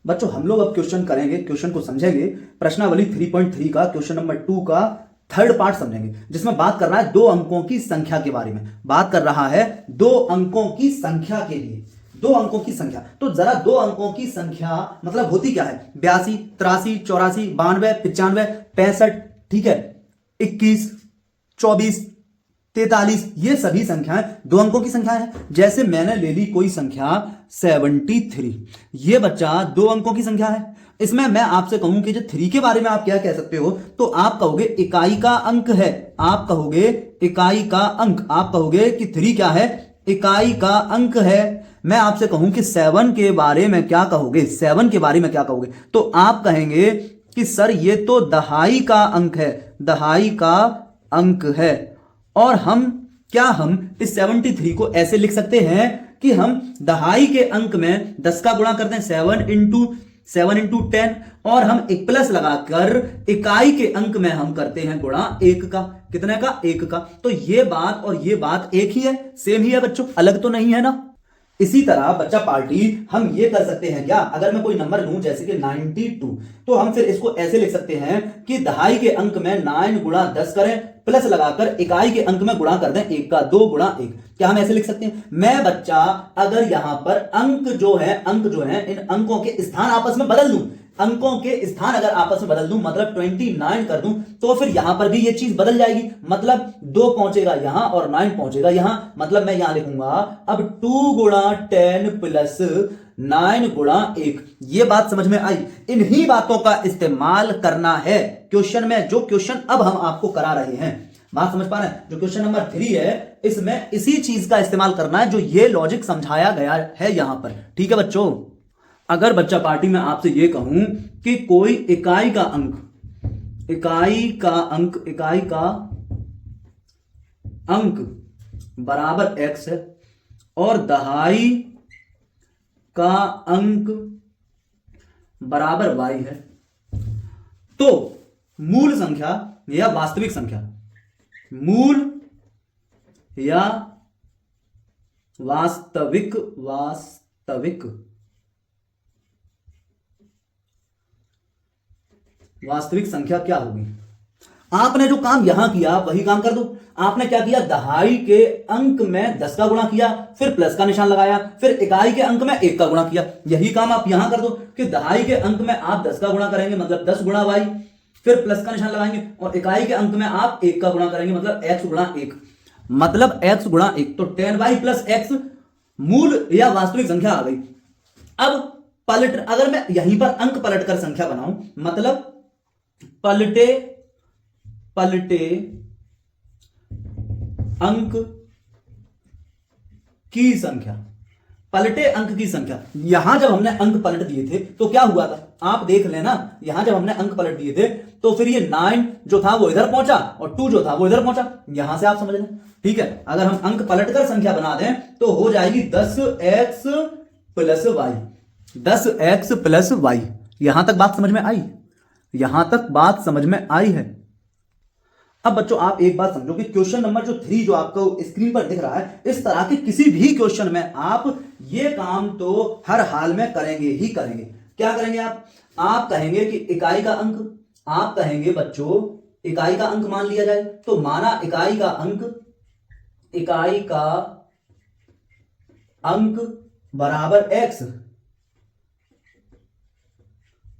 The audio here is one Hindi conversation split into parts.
बच्चों हम लोग अब क्वेश्चन करेंगे, क्वेश्चन को समझेंगे। प्रश्नावली 3.3 का क्वेश्चन नंबर 2 का थर्ड पार्ट समझेंगे, जिसमें बात कर रहा है 2 अंकों की संख्या के बारे में। बात कर रहा है 2 अंकों की संख्या के लिए, 2 अंकों की संख्या। तो जरा 2 अंकों की संख्या मतलब होती क्या है? 82, 83, 84, 92, 95, 65, ठीक है, 21, 24, 43, ये सभी संख्याएं 2 अंकों की संख्या है। जैसे मैंने ले ली कोई संख्या 73, ये बच्चा 2 अंकों की संख्या है। इसमें मैं आपसे कहूं कि जो 3 के बारे में आप क्या कह सकते हो, तो आप कहोगे इकाई का अंक है, आप कहोगे इकाई का अंक, आप कहोगे कि 3 क्या है? इकाई का अंक है। मैं आपसे कहूं कि 7 के बारे में क्या कहोगे? 7 के बारे में क्या कहोगे? तो आप कहेंगे कि सर ये तो दहाई का अंक है, दहाई का अंक है। और हम इस 73 को ऐसे लिख सकते हैं कि हम दहाई के अंक में 10 का गुणा करते हैं, 7 इंटू 10, और हम एक प्लस लगाकर इकाई के अंक में हम करते हैं गुणा 1 का। कितने का? 1 का। तो ये बात और ये बात एक ही है, सेम ही है बच्चों, अलग तो नहीं है ना। इसी तरह बच्चा पार्टी हम ये कर सकते हैं क्या? अगर मैं कोई नंबर लूं जैसे कि 92, तो हम फिर इसको ऐसे लिख सकते हैं कि दहाई के अंक में 9 गुणा 10 करें, प्लस लगाकर इकाई के अंक में गुणा कर दें 1 का, 2 गुणा 1। क्या हम ऐसे लिख सकते हैं? मैं बच्चा अगर यहां पर अंक जो है इन अंकों के स्थान आपस में बदल दूं, अंकों के स्थान अगर आपस में बदल दूं, मतलब 29 कर दूं, तो फिर यहां पर भी ये चीज बदल जाएगी। मतलब 2 पहुंचेगा यहां और 9 पहुंचेगा यहां। मतलब मैं यहां लिखूंगा अब 2 गुणा 10 प्लस 9 गुणा 1। ये बात समझ में आई? इन्हीं बातों का इस्तेमाल करना है क्वेश्चन में, जो क्वेश्चन अब हम आपको करा रहे हैं। बात समझ पा रहे हैं? जो क्वेश्चन नंबर 3 है, इसमें इसी चीज का इस्तेमाल करना है जो ये लॉजिक समझाया गया है यहां पर। ठीक है बच्चों, अगर बच्चा पार्टी में आपसे ये कहूं कि कोई इकाई का अंक बराबर x है और दहाई का अंक बराबर y है, तो मूल संख्या या वास्तविक संख्या, मूल या वास्तविक संख्या क्या होगी? आपने जो काम यहां किया वही काम कर दो। आपने क्या किया? दहाई के अंक में 10 का गुणा किया, फिर प्लस का निशान लगाया, फिर इकाई के अंक में 1 का गुणा किया। यही काम आप यहां कर दो कि दहाई के अंक में आप 10 का गुणा करेंगे, मतलब 10 गुणा वाई, फिर प्लस का निशान लगाएंगे, और इकाई के अंक में आप 1 का गुणा करेंगे, मतलब x गुणा 1, मतलब x गुणा 1। तो 10y प्लस x मूल या वास्तविक संख्या आ गई। अब अगर मैं यहीं पर अंक पलट कर संख्या बनाऊं, मतलब पलटे अंक की संख्या, पलटे अंक की संख्या। यहां जब हमने अंक पलट दिए थे तो क्या हुआ था? आप देख लेना, यहां जब हमने अंक पलट दिए थे तो फिर ये 9 जो था वो इधर पहुंचा और 2 जो था वो इधर पहुंचा। यहां से आप समझ लें। ठीक है, अगर हम अंक पलटकर संख्या बना दें तो हो जाएगी 10x plus y, 10x plus y। यहां तक बात समझ में आई? यहां तक बात समझ में आई है? अब बच्चों आप एक बात समझो कि क्वेश्चन नंबर जो 3 जो आपको स्क्रीन पर दिख रहा है, इस तरह के किसी भी क्वेश्चन में आप ये काम तो हर हाल में करेंगे ही करेंगे। क्या करेंगे आप कहेंगे कि इकाई का अंक, आप कहेंगे बच्चों इकाई का अंक मान लिया जाए, तो माना इकाई का अंक बराबर x,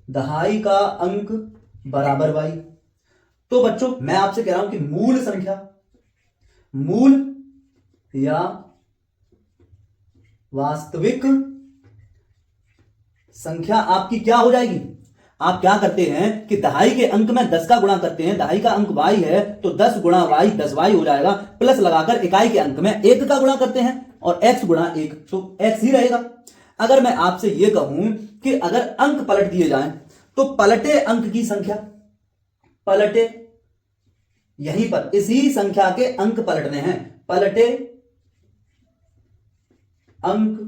दहाई का अंक बराबर y। तो बच्चों मैं आपसे कह रहा हूं कि मूल या वास्तविक संख्या आपकी क्या हो जाएगी? आप क्या करते हैं कि दहाई के अंक में 10 का गुणा करते हैं, दहाई का अंक y है तो 10 गुणा y 10y हो जाएगा, प्लस लगाकर इकाई के अंक में 1 का गुणा करते हैं और x गुणा 1, तो x ही रहेगा। अगर मैं आपसे यह कहूं कि अगर अंक पलट दिए जाएं तो पलटे अंक की संख्या, पलटे यहीं पर इसी संख्या के अंक पलटने हैं, पलटे अंक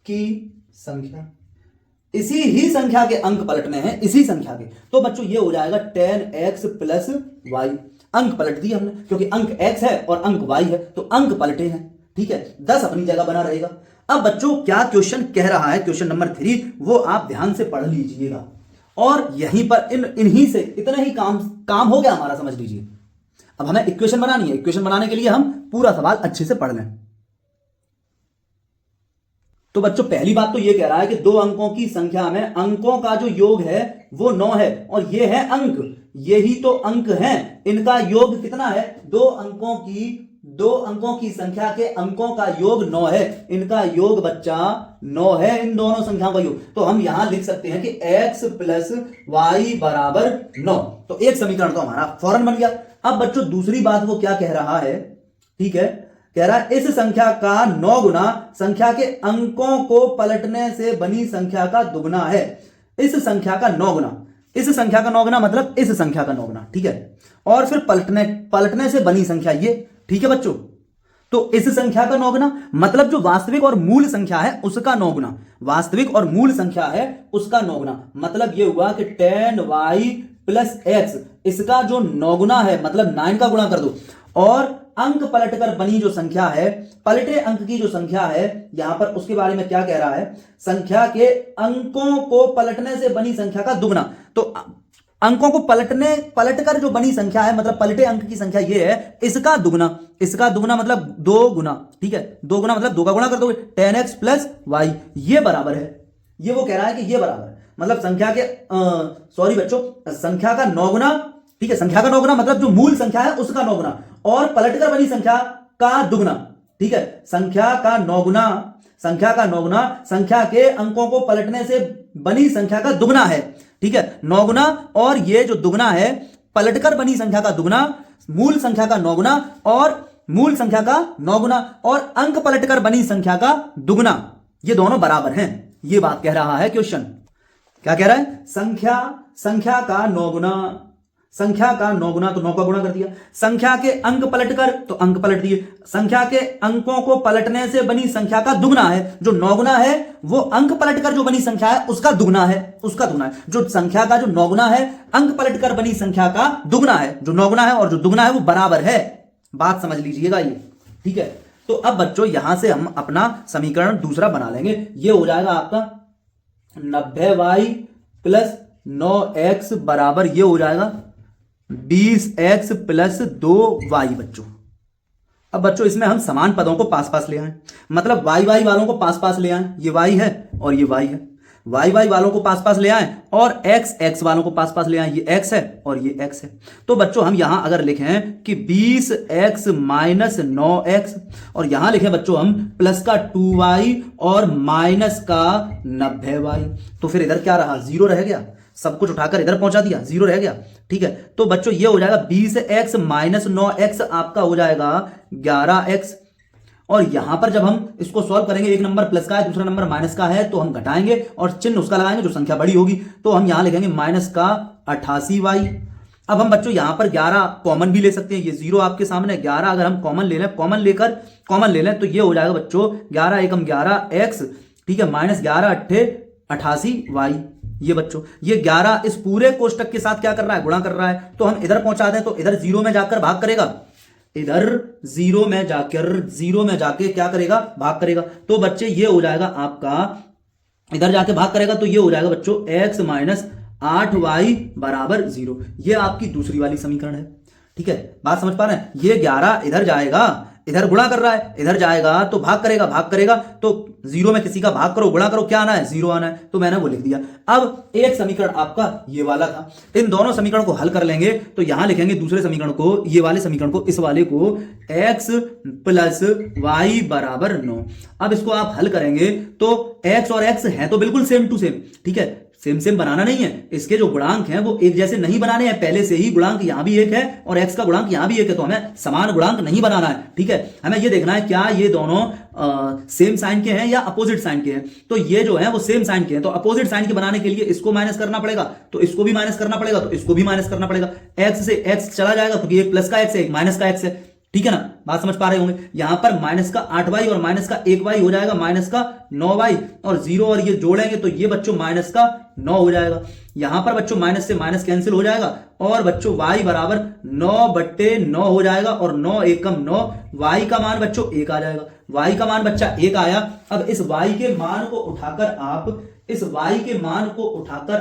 की संख्या, इसी ही संख्या के अंक पलटने हैं, इसी संख्या के। तो बच्चों ये हो जाएगा 10x प्लस y। अंक पलट दिए हमने क्योंकि अंक x है और अंक y है, तो अंक पलटे हैं। ठीक है, 10 अपनी जगह बना रहेगा। अब बच्चों क्या क्वेश्चन कह रहा है, क्वेश्चन नंबर 3, वो आप ध्यान से पढ़ लीजिएगा और यहीं पर इन्हीं से इतना ही काम हो गया हमारा, समझ लीजिए। अब हमें इक्वेशन बनानी है, इक्वेशन बनाने के लिए हम पूरा सवाल अच्छे से पढ़ लें। तो बच्चों पहली बात तो ये कह रहा है कि दो अंकों की संख्या में अंकों का जो योग है वो 9 है और ये है अंक, यही तो अंक हैं, इनका योग कितना है, दो अंकों की संख्या के अंकों का योग 9 है, इनका योग बच्चा 9 है, इन दोनों संख्याओं का योग। तो हम यहां लिख सकते हैं कि x प्लस वाई बराबर 9। तो एक समीकरण तो हमारा फौरन बन गया। अब बच्चों दूसरी बात वो क्या कह रहा है, ठीक है, कह रहा है इस संख्या का 9 गुना संख्या के अंकों को पलटने से बनी संख्या का दुगना है। इस संख्या का 9 गुना, इस संख्या का 9 गुना मतलब इस संख्या का 9 गुना, ठीक है, और फिर पलटने से बनी संख्या ये, ठीक है बच्चों। तो इस संख्या का 9 गुना मतलब जो वास्तविक और मूल संख्या है उसका 9 गुना, वास्तविक और मूल संख्या है उसका 9 गुना, मतलब ये हुआ कि 10y प्लस x, इसका जो 9 गुना है मतलब 9 का गुणा कर दो, और अंक पलटकर बनी जो संख्या है, पलटे अंक की जो संख्या है यहां पर उसके बारे में क्या कह रहा है, संख्या के अंकों को पलटने से बनी संख्या का दुगना। तो अंकों को पलटकर जो बनी संख्या है मतलब पलटे अंक की संख्या ये है, इसका दुगना मतलब 2 गुना, ठीक है, 2 गुना मतलब 2 का गुणा कर दोगे, 10x प्लस वाई, ये बराबर है, ये वो कह रहा है कि ये बराबर है, मतलब संख्या के सॉरी बच्चों, संख्या का 9 गुना, ठीक है, संख्या का 9 गुना मतलब जो मूल संख्या है उसका 9 गुना और पलटकर बनी संख्या का दुगना, ठीक है, संख्या का 9 गुना संख्या के अंकों को पलटने से बनी संख्या का दुगना है, ठीक है, 9 गुना और ये जो दुगना है पलटकर बनी संख्या का दुगना, मूल संख्या का 9 गुना और मूल संख्या का 9 गुना और अंक पलटकर बनी संख्या का दुगना, ये दोनों बराबर हैं। ये बात कह रहा है क्वेश्चन। क्या कह रहा है, संख्या का 9 गुना तो 9 का गुणा कर दिया, संख्या के अंक पलटकर तो अंक पलट दिए, संख्या के अंकों को पलटने से बनी संख्या का दुगना है, जो 9 गुना है वो अंक पलटकर जो बनी संख्या है उसका दुगना है, जो संख्या का जो 9 गुना है अंक पलटकर बनी संख्या का दुगना है, जो 9 गुना है और जो दुगना है वो बराबर है। बात समझ लीजिएगा ये, ठीक है। तो अब बच्चों यहां से हम अपना समीकरण दूसरा बना लेंगे, ये हो जाएगा आपका 90y प्लस 9x बराबर ये हो जाएगा 20x प्लस 2y बच्चों। अब बच्चों इसमें हम समान पदों को पास पास ले आए, मतलब y वालों को पास पास ले आए, ये y है और ये y है, y वालों को पास पास ले आए और x वालों को पास पास ले आए, ये x है और ये x है। तो बच्चों हम यहां अगर लिखें कि 20x माइनस 9x और यहां लिखें बच्चों हम प्लस का 2y और माइनस का 90y, तो फिर इधर क्या रहा, 0 रह गया, सब कुछ उठाकर इधर पहुंचा दिया, 0 रह गया, ठीक है। तो बच्चों ये हो जाएगा 20x माइनस 9x आपका हो जाएगा 11x, और यहां पर जब हम इसको सॉल्व करेंगे, एक नंबर प्लस का है दूसरा नंबर माइनस का है, तो हम घटाएंगे और चिन्ह उसका लगाएंगे जो संख्या बड़ी होगी, तो हम यहां लिखेंगे माइनस का 88y। अब हम बच्चों यहां पर 11 कॉमन भी ले सकते हैं, ये 0 आपके सामने 11 अगर हम कॉमन ले लें तो ये हो जाएगा बच्चों 11 एकम 11x, ठीक है, माइनस 11 अट्ठे 88y। ये बच्चों ये 11 इस पूरे कोष्टक के साथ क्या कर रहा है, गुणा कर रहा है, तो हम इधर पहुंचा दें तो इधर 0 में जाकर भाग करेगा, इधर 0 में जाके क्या करेगा, भाग करेगा। तो बच्चे ये हो जाएगा आपका, इधर जाके भाग करेगा तो ये हो जाएगा बच्चों x माइनस 8y बराबर 0। ये आपकी दूसरी वाली समीकरण है, ठीक है, बात समझ पा रहे हैं। ये 11 इधर जाएगा, इधर गुणा कर रहा है, इधर जाएगा तो भाग करेगा तो 0 में किसी का भाग करो गुणा करो, क्या आना है, 0 आना है, तो मैंने वो लिख दिया। अब एक समीकरण आपका ये वाला था, इन दोनों समीकरण को हल कर लेंगे तो यहां लिखेंगे दूसरे समीकरण को, ये वाले समीकरण को, इस वाले को x प्लस वाई बराबर 9। अब इसको आप हल करेंगे तो x और x है तो बिल्कुल सेम टू सेम, ठीक है, सेम बनाना नहीं है, इसके जो गुणांक हैं वो एक जैसे नहीं बनाने हैं, पहले से ही गुणांक यहां भी एक है और x का गुणांक यहां भी एक है, तो हमें समान गुणांक नहीं बनाना है, ठीक है। हमें ये देखना है क्या ये दोनों सेम साइन के हैं या अपोजिट साइन के हैं, तो ये जो है वो सेम साइन के हैं, तो अपोजिट साइन के बनाने के लिए इसको माइनस करना पड़ेगा, तो इसको भी माइनस करना पड़ेगा, तो इसको भी माइनस करना पड़ेगा, x से x चला जाएगा क्योंकि एक प्लस का x है एक माइनस का x है, ठीक है ना। बात समझ पा रहे होंगे। यहां पर माइनस का 8y और माइनस का 1y हो जाएगा माइनस का 9y, और 0 और ये जोड़ेंगे तो ये बच्चों माइनस का 9 हो जाएगा। यहां पर बच्चों माइनस से माइनस कैंसिल हो जाएगा और बच्चों y बराबर 9/9 हो जाएगा, और 9 एकम 9, y का मान बच्चों 1 आ जाएगा। y का मान बच्चा 1 आया। अब इस y के मान को उठाकर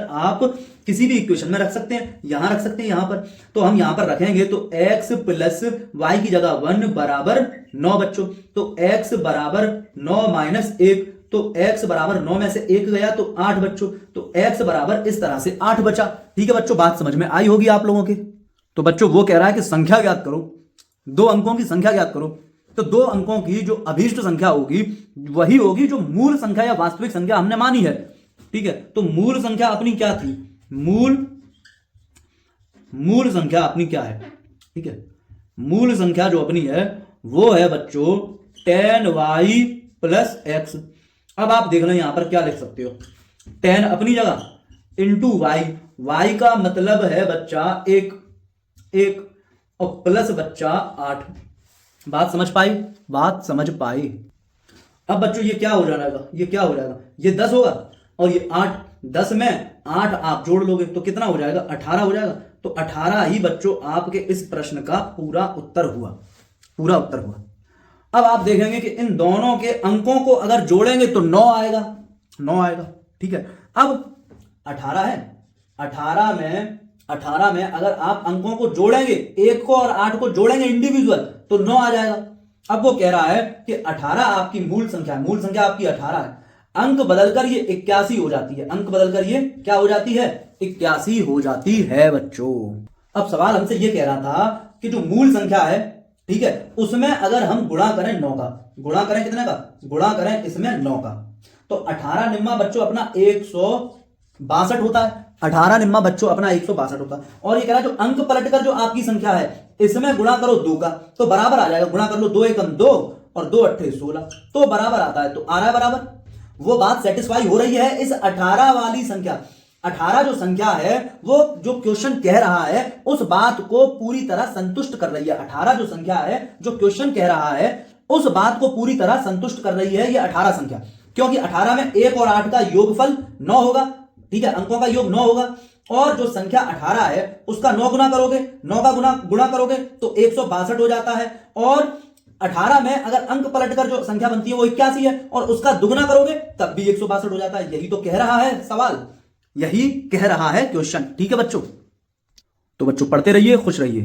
आप किसी भी इक्वेशन में रख सकते हैं, यहां रख सकते हैं यहां पर। तो हम यहां पर रखेंगे तो x प्लस y की जगह 1 बराबर 9 बच्चों। तो x बराबर 9 माइनस 1, तो x बराबर 9 में से 1 गया तो 8 बच्चों। तो x बराबर इस तरह से 8 बचा। ठीक है बच्चों, बात समझ में आई होगी आप लोगों के। तो बच्चों वो कह रहा है कि संख्या ज्ञात करो, 2 अंकों की संख्या ज्ञात करो। तो 2 अंकों की जो अभीष्ट संख्या होगी वही होगी जो मूल संख्या या वास्तविक संख्या हमने मानी है। ठीक है, तो मूल संख्या अपनी क्या थी? मूल संख्या अपनी क्या है? ठीक है, मूल संख्या जो अपनी है वो है बच्चों 10y प्लस x। अब आप देख लो यहां पर क्या लिख सकते हो, 10 अपनी जगह इंटू y का मतलब है बच्चा 1 और प्लस बच्चा 8। बात समझ पाई? बात समझ पाई। अब बच्चों ये क्या हो जाएगा? ये 10 होगा और ये 8। 10 में 8 आप जोड़ लोगे तो कितना हो जाएगा? 18 हो जाएगा। तो 18 ही बच्चों आपके इस प्रश्न का पूरा उत्तर हुआ। अब आप देखेंगे कि इन दोनों के अंकों को अगर जोड़ेंगे तो 9 आएगा। ठीक है, अब 18 है, 18 में अगर आप अंकों को जोड़ेंगे, 1 को और 8 को जोड़ेंगे इंडिविजुअल तो 9 आ जाएगा। अब वो कह रहा है कि 18 आपकी मूल संख्या आपकी 18 है, अंक बदलकर ये 81 हो जाती है। अंक बदलकर ये क्या हो जाती है? 81 हो जाती है बच्चों। अब सवाल हमसे ये कह रहा था कि जो मूल संख्या है, ठीक है, उसमें अगर हम गुणा करें 9 का, गुणा करें कितने का? गुणा करें इसमें 9 का, तो 18 निम्मा बच्चों अपना 162 होता है। 18 निम्मा बच्चों अपना 162 होता है। और ये कह रहा है जो अंक पलटकर जो आपकी संख्या है इसमें गुणा करो 2 का, तो बराबर आ जाएगा। गुणा कर लो, 2 एकम 2 और 2 अट्ठे 16, तो बराबर आता है। तो आ रहा है बराबर। वो बात सेटिस्फाई हो रही है इस 18 वाली संख्या। 18 जो संख्या है वो जो क्वेश्चन कह रहा है उस बात को पूरी तरह संतुष्ट कर रही है। 18 जो संख्या है जो क्वेश्चन कह रहा है उस बात को पूरी तरह संतुष्ट कर रही है ये 18 संख्या, क्योंकि 18 में 1 और 8 का योगफल 9 होगा। ठीक है, अंकों का योग 9 होगा, और जो संख्या 18 है उसका 9 गुना करोगे, 9 का गुणा करोगे तो 162 हो जाता है। और 18 में अगर अंक पलटकर जो संख्या बनती है वो 81 है, और उसका दुगुना करोगे तब भी 162 हो जाता है। यही तो कह रहा है सवाल, यही कह रहा है क्वेश्चन। ठीक है बच्चों, तो बच्चों पढ़ते रहिए, खुश रहिए।